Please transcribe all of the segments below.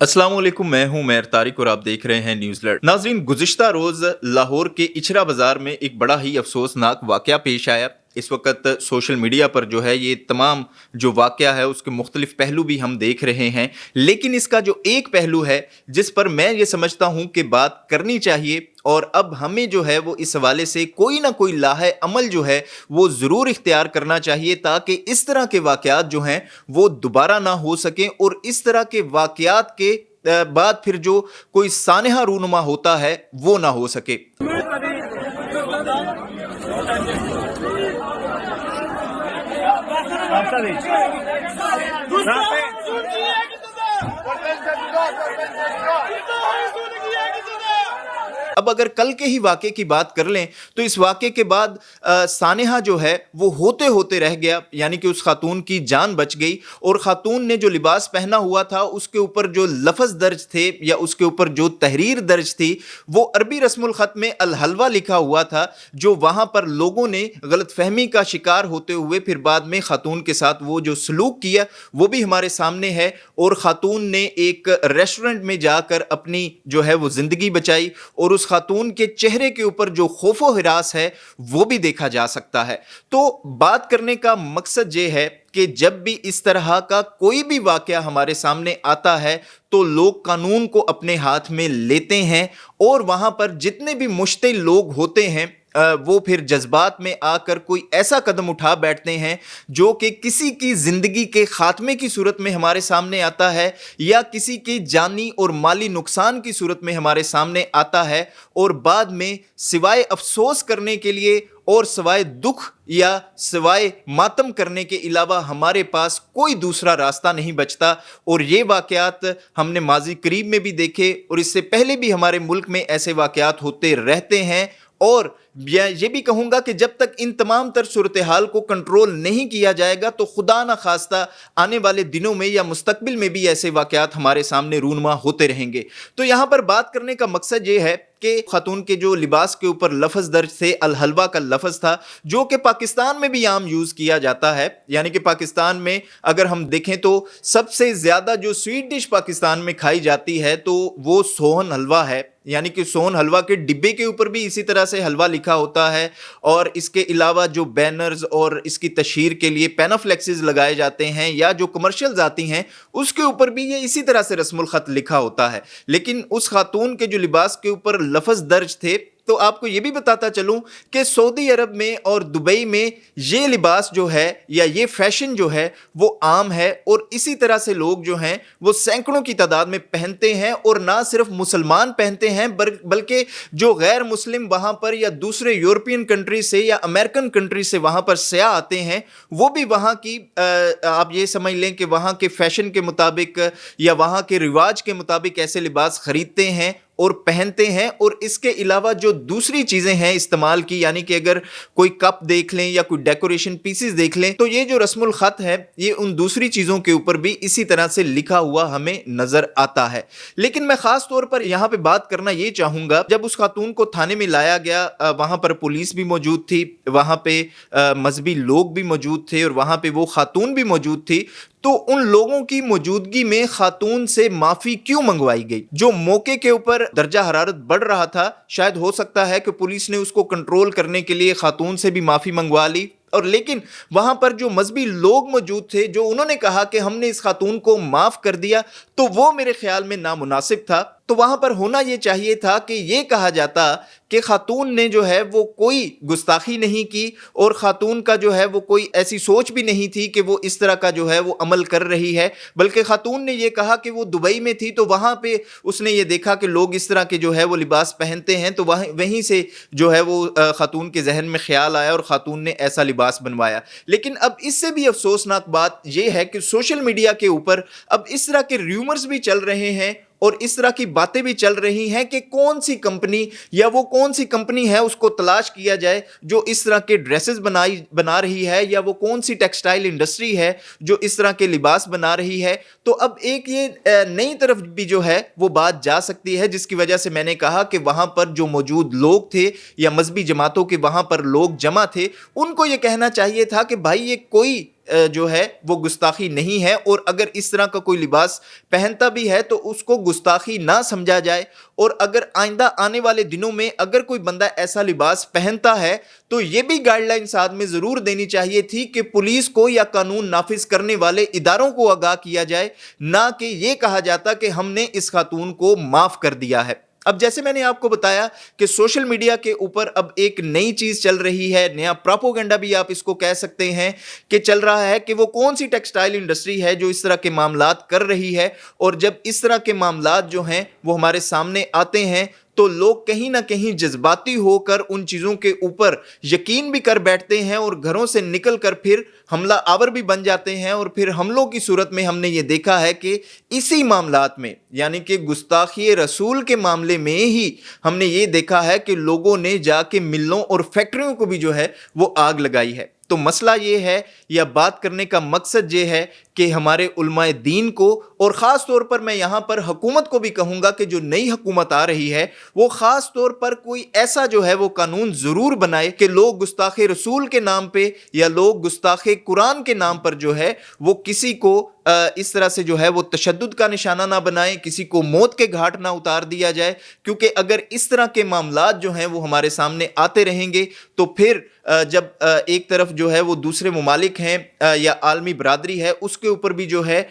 अस्सलाम वालेकुम, मैं हूं मेहर तारिक और आप देख रहे हैं न्यूज़ अलर्ट। नाज़रीन, गुज़िश्ता रोज़ लाहौर के इचरा बाज़ार में एक बड़ा ही अफसोसनाक वाक़या पेश आया। इस वक्त सोशल मीडिया पर जो है ये तमाम जो वाक़या है उसके मुख्तलिफ पहलू भी हम देख रहे हैं, लेकिन इसका जो एक पहलू है जिस पर मैं ये समझता हूँ कि बात करनी चाहिए और अब हमें जो है वो इस हवाले से कोई ना कोई लाहे अमल जो है वो ज़रूर इख्तियार करना चाहिए ताकि इस तरह के वाक़यात जो हैं वो दोबारा ना हो सकें और इस तरह के वाक़यात के बाद फिर जो कोई सानहा रूनुमा होता है वो ना हो सके। अब अगर कल के ही वाक़े की बात कर लें तो इस वाक़े के बाद सानेहा जो है वो होते होते रह गया, यानी कि उस खातून की जान बच गई और खातून ने जो लिबास पहना हुआ था उसके ऊपर जो लफ्ज़ दर्ज थे या उसके ऊपर जो तहरीर दर्ज थी वो अरबी रस्मुल ख़त में अल हलवा लिखा हुआ था, जो वहाँ पर लोगों ने गलतफहमी का शिकार होते हुए फिर बाद में खातून के साथ वो जो सलूक किया वो भी हमारे सामने है। और खातून ने एक रेस्टोरेंट में जाकर अपनी जो है वो ज़िंदगी बचाई और उस खातून के चेहरे के ऊपर जो खौफो हिरास है वो भी देखा जा सकता है। तो बात करने का मकसद ये है कि जब भी इस तरह का कोई भी वाकया हमारे सामने आता है तो लोग कानून को अपने हाथ में लेते हैं और वहां पर जितने भी मुश्तिल लोग होते हैं वो फिर जज्बात में आकर कोई ऐसा कदम उठा बैठते हैं जो कि किसी की ज़िंदगी के ख़ात्मे की सूरत में हमारे सामने आता है या किसी की जानी और माली नुकसान की सूरत में हमारे सामने आता है और बाद में सिवाय अफसोस करने के लिए और सिवाय दुख या सिवाय मातम करने के अलावा हमारे पास कोई दूसरा रास्ता नहीं बचता। और ये वाक़यात हमने माजी करीब में भी देखे और इससे पहले भी हमारे मुल्क में ऐसे वाक़यात होते रहते हैं। और ये भी कहूँगा कि जब तक इन तमाम तर सूरत हाल को कंट्रोल नहीं किया जाएगा तो खुदा न खास्ता आने वाले दिनों में या मुस्तकबिल में भी ऐसे वाक़यात हमारे सामने रूनुमा होते रहेंगे। तो यहाँ पर बात करने का मकसद ये है कि खातून के जो लिबास के ऊपर लफ्ज़ दर्ज थे, अल हलवा का लफ्ज़ था जो कि पाकिस्तान में भी आम यूज़ किया जाता है। यानी कि पाकिस्तान में अगर हम देखें तो सबसे ज़्यादा जो स्वीट डिश पाकिस्तान में खाई जाती है तो वो सोहन हलवा है। यानी कि सोहन हलवा के डिब्बे के ऊपर भी इसी तरह से हलवा लिखा होता है और इसके अलावा जो बैनर्स और इसकी तशहीर के लिए पैनाफ्लेक्सेस लगाए जाते हैं या जो कमर्शियल्स आती हैं उसके ऊपर भी ये इसी तरह से रस्मुल ख़त लिखा होता है। लेकिन उस खातून के जो लिबास के ऊपर लफ्ज़ दर्ज थे तो आपको ये भी बताता चलूं कि सऊदी अरब में और दुबई में ये लिबास जो है या ये फैशन जो है वो आम है और इसी तरह से लोग जो हैं वो सैकड़ों की तादाद में पहनते हैं और ना सिर्फ मुसलमान पहनते हैं बल्कि जो गैर मुस्लिम वहाँ पर या दूसरे यूरोपियन कंट्री से या अमेरिकन कंट्री से वहाँ पर सयाह आते हैं वो भी वहाँ की आप ये समझ लें कि वहाँ के फैशन के मुताबिक या वहाँ के रिवाज के मुताबिक ऐसे लिबास ख़रीदते हैं और पहनते हैं। और इसके अलावा जो दूसरी चीज़ें हैं इस्तेमाल की, यानी कि अगर कोई कप देख लें या कोई डेकोरेशन पीसेस देख लें तो ये जो रस्मुल ख़त है ये उन दूसरी चीज़ों के ऊपर भी इसी तरह से लिखा हुआ हमें नज़र आता है। लेकिन मैं ख़ास तौर पर यहाँ पे बात करना ये चाहूँगा, जब उस खातून को थाने में लाया गया वहाँ पर पुलिस भी मौजूद थी, वहाँ पे मजहबी लोग भी मौजूद थे और वहाँ पे वो खातून भी मौजूद थी, तो उन लोगों की मौजूदगी में खातून से माफ़ी क्यों मंगवाई गई? जो मौके के ऊपर दर्जा हरारत बढ़ रहा था, शायद हो सकता है कि पुलिस ने उसको कंट्रोल करने के लिए खातून से भी माफ़ी मंगवा ली और लेकिन वहाँ पर जो मजहबी लोग मौजूद थे जो उन्होंने कहा कि हमने इस खातून को माफ़ कर दिया, तो वो मेरे ख्याल में नामुनासिब था। तो वहाँ पर होना ये चाहिए था कि ये कहा जाता कि खातून ने जो है वो कोई गुस्ताखी नहीं की और ख़ातून का जो है वो कोई ऐसी सोच भी नहीं थी कि वो इस तरह का जो है वो अमल कर रही है, बल्कि ख़ातून ने ये कहा कि वो दुबई में थी तो वहाँ पे उसने ये देखा कि लोग इस तरह के जो है वो लिबास पहनते हैं तो वहीं से जो है वो ख़ातून के जहन में ख्याल आया और ख़ातून ने ऐसा लिबास बनवाया। लेकिन अब इससे भी अफसोसनाक बात यह है कि सोशल मीडिया के ऊपर अब इस तरह के र्यूमर्स भी चल रहे हैं और इस तरह की बातें भी चल रही हैं कि कौन सी कंपनी या वो कौन सी कंपनी है उसको तलाश किया जाए जो इस तरह के ड्रेसेस बना रही है या वो कौन सी टेक्सटाइल इंडस्ट्री है जो इस तरह के लिबास बना रही है। तो अब एक ये नई तरफ भी जो है वो बात जा सकती है, जिसकी वजह से मैंने कहा कि वहाँ पर जो मौजूद लोग थे या मजहबी जमातों के वहाँ पर लोग जमा थे, उनको ये कहना चाहिए था कि भाई ये कोई جو ہے وہ گستاخی نہیں ہے، اور اگر اس طرح کا کوئی لباس پہنتا بھی ہے تو اس کو گستاخی نہ سمجھا جائے، اور اگر آئندہ آنے والے دنوں میں اگر کوئی بندہ ایسا لباس پہنتا ہے تو یہ بھی گائیڈ لائن ساتھ میں ضرور دینی چاہیے تھی کہ پولیس کو یا قانون نافذ کرنے والے اداروں کو آگاہ کیا جائے، نہ کہ یہ کہا جاتا کہ ہم نے اس خاتون کو معاف کر دیا ہے۔ اب جیسے میں نے آپ کو بتایا کہ سوشل میڈیا کے اوپر اب ایک نئی چیز چل رہی ہے، نیا پراپوگنڈا بھی آپ اس کو کہہ سکتے ہیں کہ چل رہا ہے، کہ وہ کون سی ٹیکسٹائل انڈسٹری ہے جو اس طرح کے معاملات کر رہی ہے، اور جب اس طرح کے معاملات جو ہیں وہ ہمارے سامنے آتے ہیں تو لوگ کہیں نہ کہیں جذباتی ہو کر ان چیزوں کے اوپر یقین بھی کر بیٹھتے ہیں، اور گھروں سے نکل کر پھر حملہ آور بھی بن جاتے ہیں، اور پھر حملوں کی صورت میں ہم نے یہ دیکھا ہے کہ اسی معاملات میں، یعنی کہ گستاخی رسول کے معاملے میں ہی ہم نے یہ دیکھا ہے کہ لوگوں نے جا کے ملوں اور فیکٹریوں کو بھی جو ہے وہ آگ لگائی ہے۔ تو مسئلہ یہ ہے، یا بات کرنے کا مقصد یہ ہے کہ ہمارے علماء دین کو، اور خاص طور پر میں یہاں پر حکومت کو بھی کہوں گا کہ جو نئی حکومت آ رہی ہے وہ خاص طور پر کوئی ایسا جو ہے وہ قانون ضرور بنائے کہ لوگ گستاخ رسول کے نام پہ یا لوگ گستاخ قرآن کے نام پر جو ہے وہ کسی کو اس طرح سے جو ہے وہ تشدد کا نشانہ نہ بنائیں، کسی کو موت کے گھاٹ نہ اتار دیا جائے، کیونکہ اگر اس طرح کے معاملات جو ہیں وہ ہمارے سامنے آتے رہیں گے تو پھر جب ایک طرف جو ہے وہ دوسرے ممالک ہیں یا عالمی برادری ہے، اس کے اوپر بھی جو ہے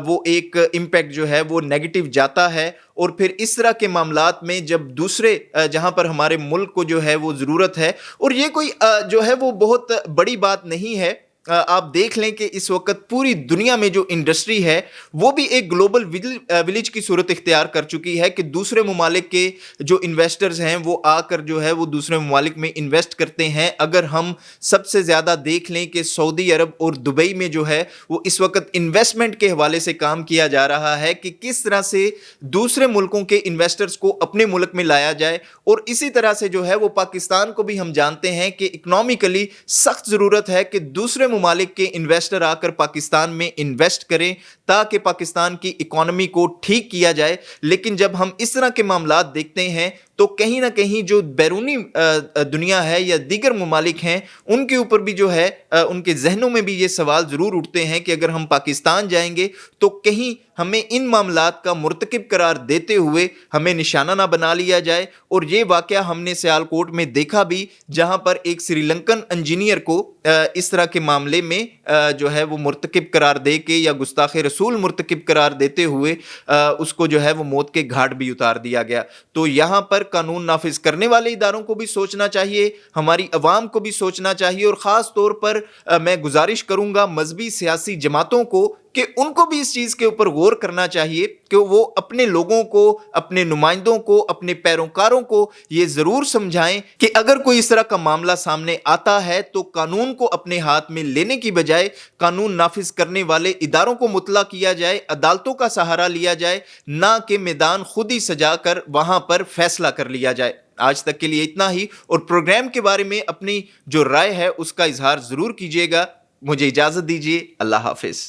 وہ ایک امپیکٹ جو ہے وہ نیگیٹو جاتا ہے، اور پھر اس طرح کے معاملات میں جب دوسرے جہاں پر ہمارے ملک کو جو ہے وہ ضرورت ہے، اور یہ کوئی جو ہے وہ بہت بڑی بات نہیں ہے، آپ دیکھ لیں کہ اس وقت پوری دنیا میں جو انڈسٹری ہے وہ بھی ایک گلوبل ولیج کی صورت اختیار کر چکی ہے کہ دوسرے ممالک کے جو انویسٹرز ہیں وہ آ کر جو ہے وہ دوسرے ممالک میں انویسٹ کرتے ہیں۔ اگر ہم سب سے زیادہ دیکھ لیں کہ سعودی عرب اور دبئی میں جو ہے وہ اس وقت انویسٹمنٹ کے حوالے سے کام کیا جا رہا ہے کہ کس طرح سے دوسرے ملکوں کے انویسٹرز کو اپنے ملک میں لایا جائے، اور اسی طرح سے جو ہے وہ پاکستان کو بھی ہم جانتے ہیں کہ اکنامکلی سخت ضرورت ہے کہ دوسرے ممالک کے انویسٹر آ کر پاکستان میں انویسٹ کریں تاکہ پاکستان کی اکانومی کو ٹھیک کیا جائے۔ لیکن جب ہم اس طرح کے معاملات دیکھتے ہیں تو کہیں نہ کہیں جو بیرونی دنیا ہے یا دیگر ممالک ہیں ان کے اوپر بھی جو ہے ان کے ذہنوں میں بھی یہ سوال ضرور اٹھتے ہیں کہ اگر ہم پاکستان جائیں گے تو کہیں ہمیں ان معاملات کا مرتکب قرار دیتے ہوئے ہمیں نشانہ نہ بنا لیا جائے۔ اور یہ واقعہ ہم نے سیالکوٹ میں دیکھا بھی، جہاں پر ایک سری لنکن انجینئر کو اس طرح کے معاملے میں جو ہے وہ مرتکب قرار دے کے یا گستاخ رسول مرتکب قرار دیتے ہوئے اس کو جو ہے وہ موت کے گھاٹ بھی اتار دیا گیا۔ تو یہاں پر قانون نافذ کرنے والے اداروں کو بھی سوچنا چاہیے، ہماری عوام کو بھی سوچنا چاہیے، اور خاص طور پر میں گزارش کروں گا مذہبی سیاسی جماعتوں کو کہ ان کو بھی اس چیز کے اوپر غور کرنا چاہیے کہ وہ اپنے لوگوں کو، اپنے نمائندوں کو، اپنے پیروکاروں کو یہ ضرور سمجھائیں کہ اگر کوئی اس طرح کا معاملہ سامنے آتا ہے تو قانون کو اپنے ہاتھ میں لینے کی بجائے قانون نافذ کرنے والے اداروں کو مطلع کیا جائے، عدالتوں کا سہارا لیا جائے، نہ کہ میدان خود ہی سجا کر وہاں پر فیصلہ کر لیا جائے۔ آج تک کے لیے اتنا ہی، اور پروگرام کے بارے میں اپنی جو رائے ہے اس کا اظہار ضرور کیجیے گا۔ مجھے اجازت دیجیے، اللہ حافظ۔